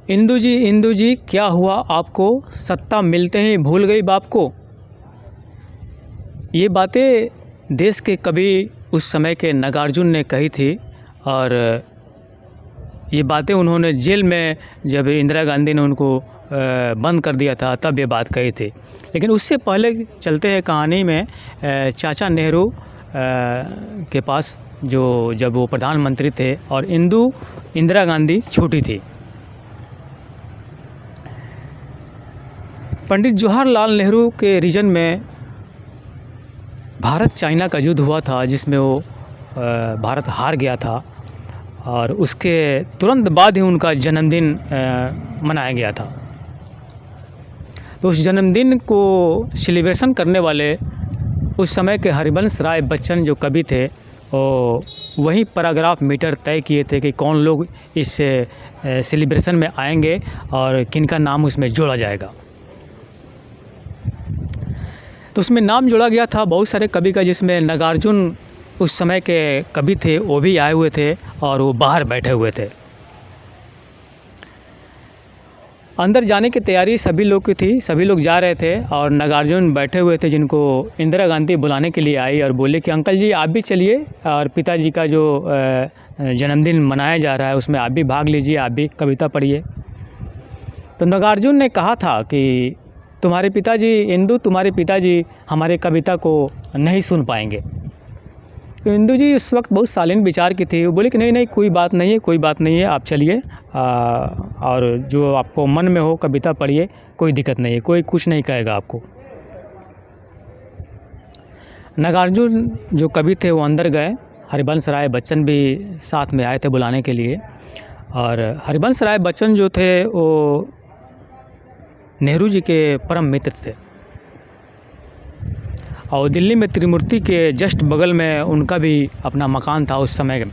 इंदू जी क्या हुआ आपको, सत्ता मिलते ही भूल गई बाप को। ये बातें देश के कवि उस समय के नागार्जुन ने कही थी और ये बातें उन्होंने जेल में जब इंदिरा गांधी ने उनको बंद कर दिया था तब ये बात कही थी। लेकिन उससे पहले चलते हैं कहानी में चाचा नेहरू के पास, जो जब वो प्रधानमंत्री थे और इंदिरा गांधी छोटी थी। पंडित जवाहरलाल नेहरू के रीजन में भारत चाइना का युद्ध हुआ था, जिसमें वो भारत हार गया था और उसके तुरंत बाद ही उनका जन्मदिन मनाया गया था। तो उस जन्मदिन को सेलिब्रेशन करने वाले उस समय के हरिवंश राय बच्चन जो कवि थे, वो वही पैराग्राफ मीटर तय किए थे कि कौन लोग इस सेलिब्रेशन में आएंगे और किनका नाम उसमें जोड़ा जाएगा। तो उसमें नाम जोड़ा गया था बहुत सारे कवि का, जिसमें नागार्जुन उस समय के कवि थे, वो भी आए हुए थे और वो बाहर बैठे हुए थे। अंदर जाने की तैयारी सभी लोग की थी, सभी लोग जा रहे थे और नागार्जुन बैठे हुए थे, जिनको इंदिरा गांधी बुलाने के लिए आई और बोले कि अंकल जी आप भी चलिए और पिताजी का जो जन्मदिन मनाया जा रहा है उसमें आप भी भाग लीजिए, आप भी कविता पढ़िए। तो नागार्जुन ने कहा था कि तुम्हारे पिताजी हमारे कविता को नहीं सुन पाएंगे। तो इंदू जी उस वक्त बहुत शालीन विचार की थी, वो बोले कि नहीं कोई बात नहीं है, आप चलिए और जो आपको मन में हो कविता पढ़िए, कोई दिक्कत नहीं है, कोई कुछ नहीं कहेगा आपको। नागार्जुन जो कवि थे वो अंदर गए, हरिवंश राय बच्चन भी साथ में आए थे बुलाने के लिए। और हरिवंश राय बच्चन जो थे वो नेहरू जी के परम मित्र थे और दिल्ली में त्रिमूर्ति के जस्ट बगल में उनका भी अपना मकान था उस समय।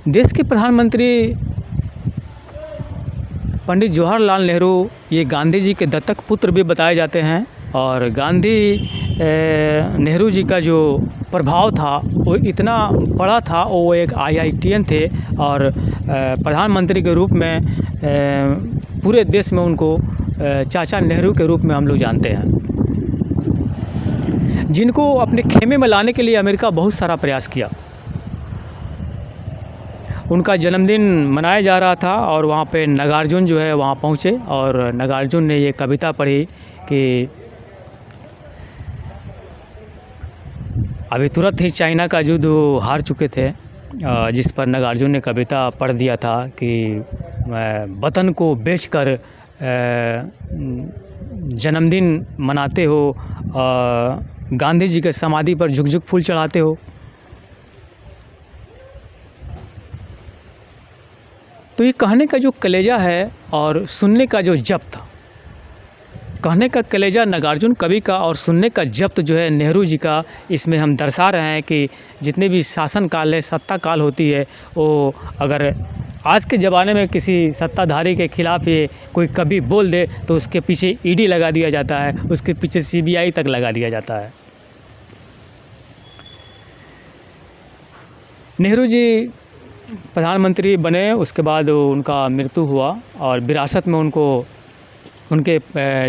देश के प्रधानमंत्री पंडित जवाहरलाल नेहरू ये गांधी जी के दत्तक पुत्र भी बताए जाते हैं और नेहरू जी का जो प्रभाव था वो इतना बड़ा था, वो एक IITian थे और प्रधानमंत्री के रूप में पूरे देश में उनको चाचा नेहरू के रूप में हम लोग जानते हैं, जिनको अपने खेमे में लाने के लिए अमेरिका बहुत सारा प्रयास किया। उनका जन्मदिन मनाया जा रहा था और वहाँ पे नागार्जुन जो है वहाँ पहुँचे और नागार्जुन ने ये कविता पढ़ी कि अभी तुरंत ही चाइना का युद्ध हार चुके थे, जिस पर नागार्जुन ने कविता पढ़ दिया था कि वतन को बेचकर जन्मदिन मनाते हो, गांधी जी के समाधि पर झुक झुक फूल चढ़ाते हो। तो ये कहने का जो कलेजा है और सुनने का जो जब्त, कहने का कलेजा नागार्जुन कवि का और सुनने का जब्त जो है नेहरू जी का, इसमें हम दर्शा रहे हैं कि जितने भी शासन काल है, सत्ता काल होती है, वो अगर आज के ज़माने में किसी सत्ताधारी के खिलाफ़ ये कोई कवि बोल दे तो उसके पीछे ED लगा दिया जाता है, उसके पीछे CBI तक लगा दिया जाता है। नेहरू जी प्रधानमंत्री बने, उसके बाद उनका मृत्यु हुआ और विरासत में उनके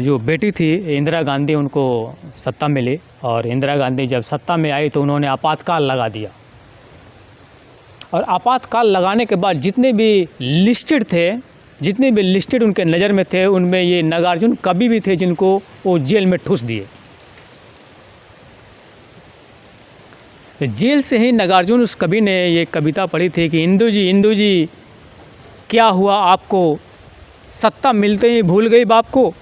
जो बेटी थी इंदिरा गांधी, उनको सत्ता मिली और इंदिरा गांधी जब सत्ता में आई तो उन्होंने आपातकाल लगा दिया और आपातकाल लगाने के बाद जितने भी लिस्टेड उनके नज़र में थे, उनमें ये नागार्जुन कवि भी थे, जिनको वो जेल में ठूस दिए। जेल से ही नागार्जुन उस कवि ने ये कविता पढ़ी थी कि इंदू जी क्या हुआ आपको, सत्ता मिलते ही भूल गई बाप को।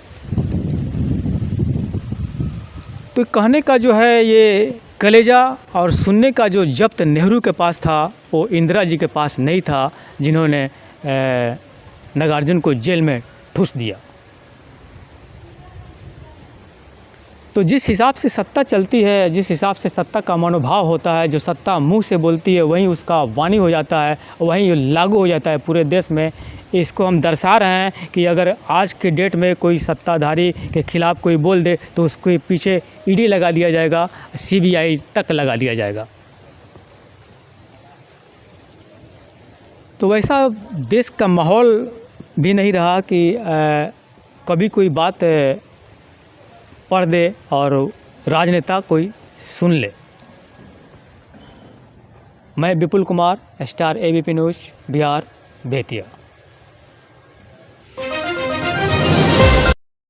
तो कहने का जो है ये कलेजा और सुनने का जो जब्त नेहरू के पास था वो इंदिरा जी के पास नहीं था, जिन्होंने नागार्जुन को जेल में ठूस दिया। तो जिस हिसाब से सत्ता चलती है, जिस हिसाब से सत्ता का मनोभाव होता है, जो सत्ता मुंह से बोलती है वहीं उसका वाणी हो जाता है, वहीं लागू हो जाता है पूरे देश में। इसको हम दर्शा रहे हैं कि अगर आज के डेट में कोई सत्ताधारी के खिलाफ़ कोई बोल दे तो उसके पीछे ED लगा दिया जाएगा, CBI तक लगा दिया जाएगा। तो वैसा देश का माहौल भी नहीं रहा कि कभी कोई बात पढ़ दे और राजनेता कोई सुन ले। मैं Vipul Kumar, Star ABP news, Bihar, Bettiah.